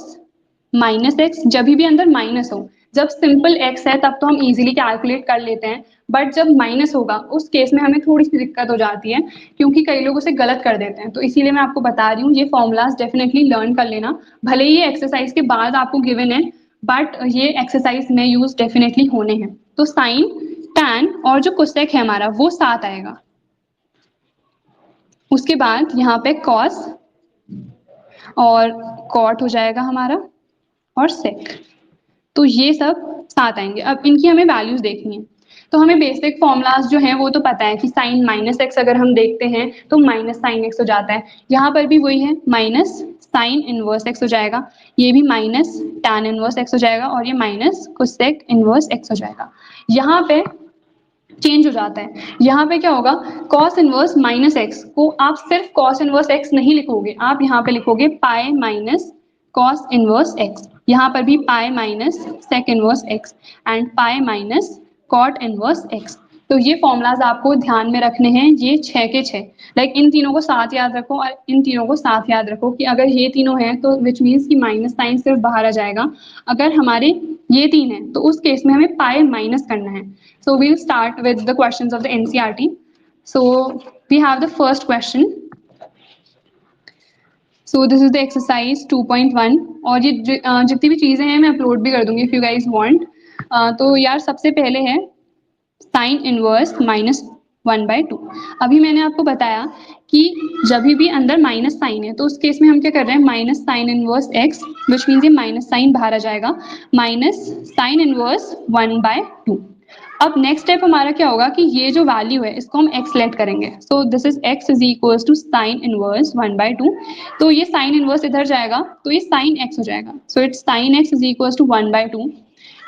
minus x, जब भी अंदर माइनस हो, जब सिंपल एक्स है तब तो हम इजीली कैलकुलेट कर लेते हैं, बट जब माइनस होगा उस केस में हमें थोड़ी सी दिक्कत हो जाती है क्योंकि कई लोग उसे गलत कर देते हैं। तो इसीलिए मैं आपको बता रही हूँ ये फॉर्मूलाज डेफिनेटली लर्न कर लेना, भले ही ये एक्सरसाइज के बाद आपको गिवन है बट ये एक्सरसाइज में यूज डेफिनेटली होने हैं। तो साइन, टैन और जो कोसेक है हमारा वो साथ आएगा, उसके बाद यहाँ पे कॉस और कॉट हो जाएगा हमारा और सेक, तो ये सब साथ आएंगे। अब इनकी हमें वैल्यूज देखनी है, तो हमें बेसिक फॉर्मूलाज जो हैं वो तो पता है कि साइन माइनस एक्स अगर हम देखते हैं तो माइनस साइन एक्स हो जाता है, यहाँ पर भी वही है माइनस साइन इनवर्स एक्स हो जाएगा, ये भी माइनस टैन इनवर्स एक्स हो जाएगा और ये माइनस कोसेक इनवर्स एक्स हो जाएगा। यहाँ पे चेंज हो जाता है, यहाँ पे क्या होगा कॉस इनवर्स माइनस एक्स को आप सिर्फ कॉस इनवर्स एक्स नहीं लिखोगे, आप यहाँ पे लिखोगे pi minus cos inverse X, यहाँ पर भी pi minus sec inverse X and pi minus cot inverse X. तो ये फॉर्मूलाज आपको ध्यान में रखने हैं, ये 6 के 6, लाइक इन तीनों को साथ याद रखो और इन तीनों को साथ याद रखो कि अगर ये तीनों हैं तो विच मीन्स कि माइनस साइन सिर्फ बाहर आ जाएगा, अगर हमारे ये 3 हैं तो उस केस में हमें पाई माइनस करना है। So we'll start with the questions of the NCERT. So we have the first question. So this is the exercise 2.1 और ये जितनी भी चीजें हैं मैं अपलोड भी कर दूंगी if you guys want. तो यार सबसे पहले है साइन इनवर्स माइनस 1/2। अभी मैंने आपको बताया कि जब भी अंदर माइनस साइन है तो उस केस में हम क्या कर रहे हैं minus sine inverse x, which means ये माइनस साइन बाहर आ जाएगा, माइनस साइन इनवर्स 1/2। अब नेक्स्ट स्टेप हमारा क्या होगा कि ये जो वैल्यू है इसको हम x लेट करेंगे, so this is x is equals to sine inverse 1/2। तो ये साइन इनवर्स इधर जाएगा तो ये साइन x हो जाएगा, so it's sine x is equals to 1/2।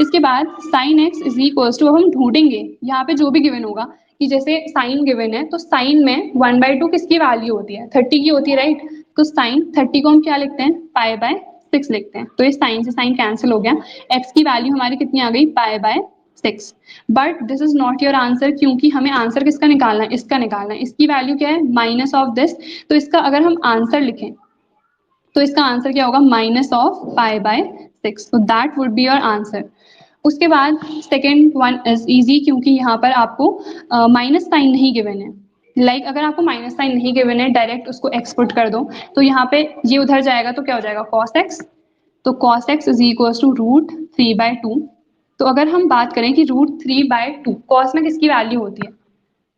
इसके बाद sine x is equals to, अब हम ढूंढेंगे यहाँ पे जो भी गिवन होगा कि जैसे साइन गिवन है तो साइन में 1/2 किसकी वैल्यू होती है 30 की होती है राइट, तो साइन 30 को हम क्या लिखते हैं पाई/6 लिखते हैं, तो ये साइन से साइन कैंसिल हो गया, x की वैल्यू हमारी कितनी आ गई पाई/6। But this is not your answer क्योंकि हमें आंसर किसका निकालना है, इसका निकालना है, इसकी वैल्यू क्या है माइनस ऑफ दिस, तो इसका अगर हम आंसर लिखें तो इसका आंसर क्या होगा माइनस ऑफ पाई/6, so that would be your answer. उसके बाद सेकेंड वन इज इजी क्योंकि यहाँ पर आपको माइनस साइन नहीं गिवन है, लाइक अगर आपको माइनस साइन नहीं गिवन है डायरेक्ट उसको एक्सपुट कर दो, तो यहाँ पे ये उधर जाएगा तो क्या हो जाएगा कॉस एक्स, तो cos X is equals to √3/2। तो अगर हम बात करें कि √3/2 कॉस में किसकी वैल्यू होती है,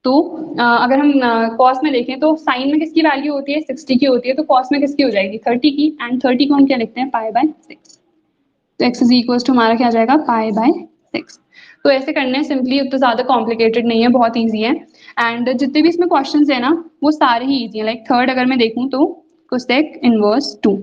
तो अगर हम कॉस में देखें तो साइन में किसकी वैल्यू होती है 60 की होती है, तो कॉस में किसकी हो जाएगी 30 की, एंड 30 को हम क्या लिखते हैं पाई/6, तो x इज इक्वल्स टू हमारा क्या आ जाएगा पाई/6। तो ऐसे करने सिंपली, उतना ज्यादा कॉम्प्लिकेटेड नहीं है, बहुत ईजी है एंड जितने भी इसमें क्वेश्चंस है ना वो सारे ही ईजी है। लाइक थर्ड अगर मैं देखूं तो कोसेक इनवर्स 2,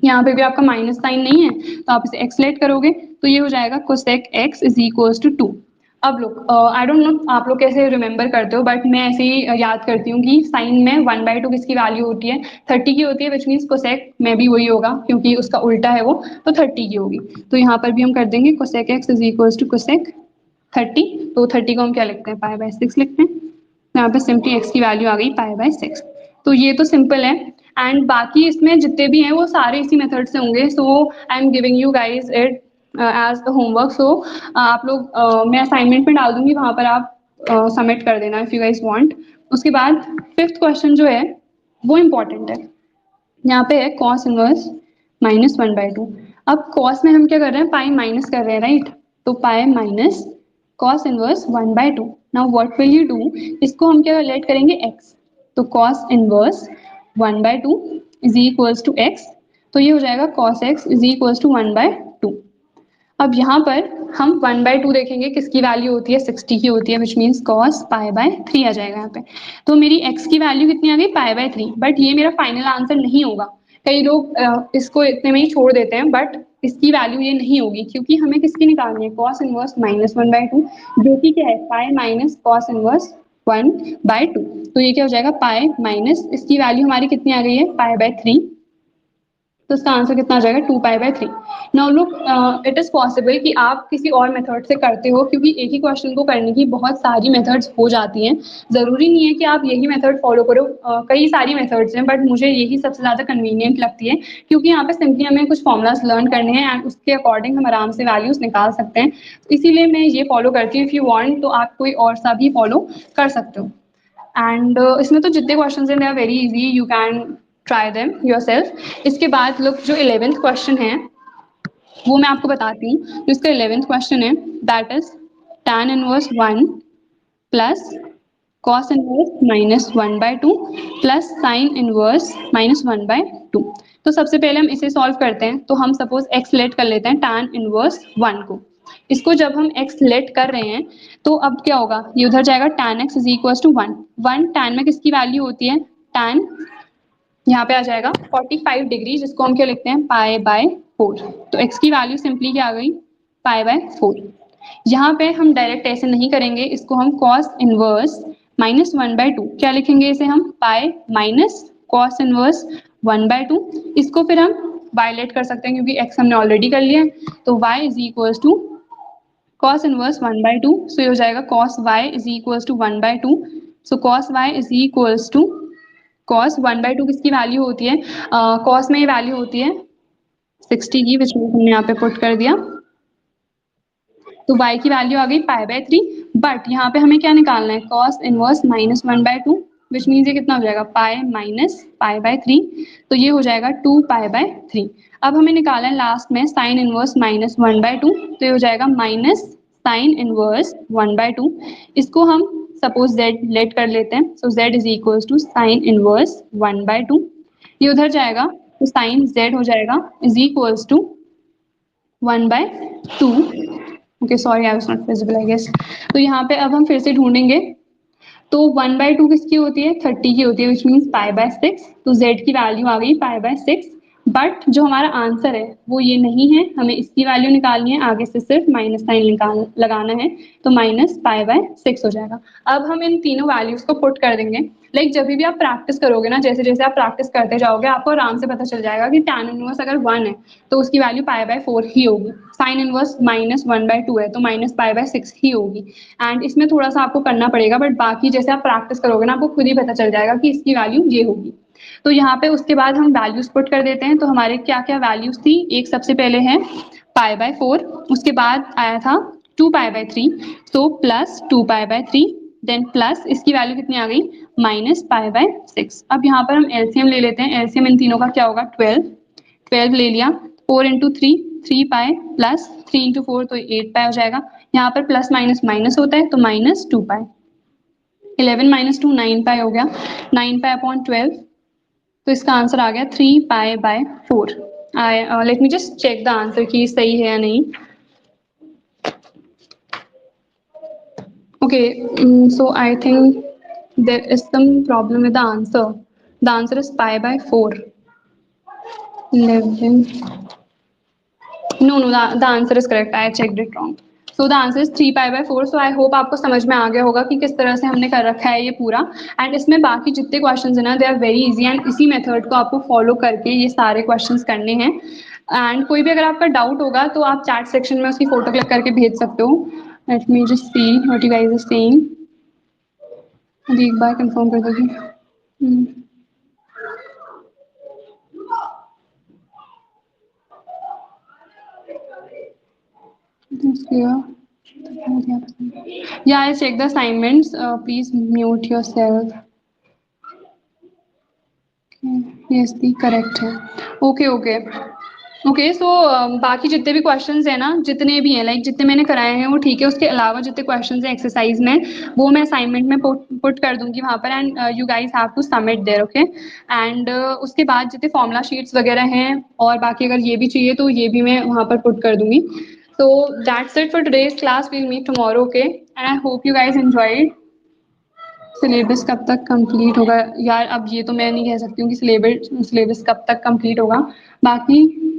यहाँ पे भी आपका माइनस साइन नहीं है तो आप इसे x लेट करोगे तो ये हो जाएगा cosec x is equals to 2। अब लोग आई डोंट नो आप लोग कैसे रिमेंबर करते हो बट मैं ऐसे ही याद करती हूँ कि साइन में 1/2 किसकी वैल्यू होती है 30 की होती है, विच मीन्स कोसेक में भी वही होगा क्योंकि उसका उल्टा है वो, तो 30 की होगी, तो यहाँ पर भी हम कर देंगे cosec x is equals to cosec 30, तो 30 को हम क्या लिखते हैं पाई/6 लिखते हैं, यहाँ पे सिंपली x की वैल्यू आ गई पाई/6। तो ये तो सिंपल है एंड बाकी इसमें जितने भी हैं वो सारे इसी मेथड से होंगे. So I am giving you guys it as the homework. सो आप लोग मैं असाइनमेंट में डाल दूंगी, वहाँ पर आप सबमिट कर देना इफ यू गाइज वांट. उसके बाद 5th क्वेश्चन जो है वो इम्पोर्टेंट है. यहाँ पे है कॉस इनवर्स -1/2. अब कॉस में हम क्या कर रहे हैं, पाई माइनस कर रहे हैं, राइट. तो pi minus cos inverse 1/2. Now what will you do, इसको हम क्या लेट करेंगे x. तो cos inverse 1/2 is equals to x. तो ये हो जाएगा cos x is equals to 1/2. अब यहाँ पर हम 1/2 देखेंगे किसकी वैल्यू होती है, 60 की होती है, विच मीन्स कॉस π/3 आ जाएगा यहाँ पे. तो मेरी x की वैल्यू कितनी आ गई, π/3. बट ये मेरा फाइनल आंसर नहीं होगा. कई लोग इसको इतने में ही छोड़ देते हैं, बट इसकी वैल्यू ये नहीं होगी क्योंकि हमें किसकी निकालनी है, कॉस इनवर्स -1/2, जो कि क्या है पाई माइनस कॉस इनवर्स 1/2. तो ये क्या हो जाएगा, पाई माइनस इसकी वैल्यू हमारी कितनी आ गई है, π/3. तो इसका आंसर कितना आ जाएगा, 2π/3. Now look, it is possible कि आप किसी और मेथड से करते हो, क्योंकि एक ही क्वेश्चन को करने की बहुत सारी मेथड्स हो जाती हैं. जरूरी नहीं है कि आप यही मेथड फॉलो करो. कई सारी मेथड्स हैं, बट मुझे यही सबसे ज्यादा कन्वीनियंट लगती है, क्योंकि यहाँ पे सिंपली हमें कुछ फॉर्मूलाज लर्न करने हैं एंड उसके अकॉर्डिंग हम आराम से वैल्यूज निकाल सकते हैं. इसीलिए मैं ये फॉलो करती हूँ. इफ यू वांट तो आप कोई और सा भी फॉलो कर सकते हो. एंड इसमें तो जितने क्वेश्चन हैं they are very easy, you can try them yourself. इसके बाद लोग जो 11th क्वेश्चन है वो मैं आपको बताती हूँ. जो इसका 11th क्वेश्चन है that is tan inverse 1 plus cos inverse -1/2 plus sin inverse -1/2. तो सबसे पहले हम इसे सॉल्व करते हैं. तो हम सपोज x लेट कर लेते हैं tan इनवर्स 1 को. इसको जब हम x लेट कर रहे हैं तो अब क्या होगा, ये उधर जाएगा, tan x is equal to 1 tan में किसकी वैल्यू होती है, tan यहाँ पे आ जाएगा 45 डिग्री, जिसको हम क्या लिखते हैं, π/4. तो x की वैल्यू सिंपली क्या आ गई, π/4. यहाँ पे हम डायरेक्ट ऐसे नहीं करेंगे, इसको हम cos इनवर्स -1/2 क्या लिखेंगे, इसे हम पाई माइनस cos इनवर्स 1/2. इसको फिर हम वायलेट कर सकते हैं क्योंकि x हमने ऑलरेडी कर लिया है. तो y is equals to cos inverse 1/2. So ये हो जाएगा cos y is equals to 1/2. So cos y is equals to cos 1/2 किसकी वैल्यू होती है, cos में ये वैल्यू होती है 60 की, विच हमने यहाँ पे पुट कर दिया. तो y की वैल्यू आ गई π/3. बट यहाँ पे हमें क्या निकालना है, cos इनवर्स -1/2, विच मीन्स ये कितना हो जाएगा, पाई माइनस π/3. तो ये हो जाएगा 2π/3. अब हमें निकालना है लास्ट में sin इनवर्स -1/2. तो ये हो जाएगा माइनस sin इनवर्स 1/2. इसको हम सपोज z लेट कर लेते हैं. So z is equals to sin inverse 1/2. ये उधर जाएगा तो sin z हो जाएगा is equals to 1/2. Okay sorry, I was not visible I guess. तो यहाँ पे अब हम फिर से ढूंढेंगे. तो 1/2 किसकी होती है, 30 की होती है, विच मीन्स π/6. तो z की वैल्यू आ गई π/6. बट जो हमारा आंसर है वो ये नहीं है, हमें इसकी वैल्यू निकालनी है, आगे से सिर्फ माइनस साइन लगाना है. तो -π/6 हो जाएगा. अब हम इन तीनों वैल्यूज को पुट कर देंगे. लाइक जब भी आप प्रैक्टिस करोगे ना, जैसे जैसे आप प्रैक्टिस करते जाओगे, आपको आराम से पता चल जाएगा कि tan इनवर्स अगर 1 है तो उसकी वैल्यू π/4 ही होगी. साइन इनवर्स -1/2 है तो -π/6 ही होगी. एंड इसमें थोड़ा सा आपको करना पड़ेगा, बट बाकी जैसे आप प्रैक्टिस करोगे ना, आपको खुद ही पता चल जाएगा कि इसकी वैल्यू ये होगी. तो यहाँ पे उसके बाद हम वैल्यूज पुट कर देते हैं. तो हमारे क्या क्या वैल्यूज थी, एक सबसे पहले है π/4, उसके बाद आया था 2π/3, तो प्लस 2π/3, देन प्लस इसकी वैल्यू कितनी आ गई, -π/6. अब यहाँ पर हम एलसीएम ले लेते हैं. एलसीएम इन तीनों का क्या होगा, 12 ले लिया. 4 × 3 3π प्लस 3 × 4 तो 8π हो जाएगा. यहाँ पर प्लस माइनस माइनस होता है तो -2π. 11 - 2 9π हो गया. 9π/12. तो इसका आंसर आ गया 3π/4. Let me just check the answer कि सही है या नहीं. Okay, so I think there is some problem with the answer. The answer is π/4. 11. No, the answer is correct. I checked it wrong. So the answer is 3π/4. So I hope आपको समझ में आ गया होगा कि किस तरह से हमने कर रखा है ये पूरा. एंड इसमें बाकी जितने क्वेश्चंस हैं ना, they are very easy, and इसी मेथड को आपको फॉलो करके ये सारे क्वेश्चंस करने हैं. एंड कोई भी अगर आपका डाउट होगा तो आप चैट सेक्शन में उसकी फोटो क्लिक करके भेज सकते हो. Let me just see what you guys are saying. अभी एक बार कंफर्म कर दोगे. It's clear. Yeah, I'll check the assignments. Please mute yourself. Yes, the correct है. Okay, okay. ओके सो बाकी जितने भी क्वेश्चंस हैं ना, जितने भी हैं लाइक जितने मैंने कराए हैं वो ठीक है, उसके अलावा जितने क्वेश्चंस हैं एक्सरसाइज में वो मैं असाइनमेंट में पुट कर दूंगी वहाँ पर, and you guys have to submit there, okay. And उसके बाद जितने फॉर्मूला शीट्स वगैरह हैं और बाकी अगर ये भी चाहिए तो ये भी मैं वहाँ पर पुट कर दूंगी. So that's it for today's class. We'll meet tomorrow, okay. And I hope you guys enjoyed. Syllabus कब तक कंप्लीट होगा यार, अब ये तो मैं नहीं कह सकती हूँ कि सिलेबस कब तक कंप्लीट होगा. बाकी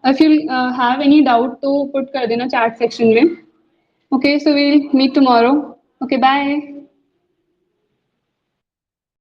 if you have any doubt तो put कर देना chat section में. Okay, so we'll meet tomorrow. Okay, bye.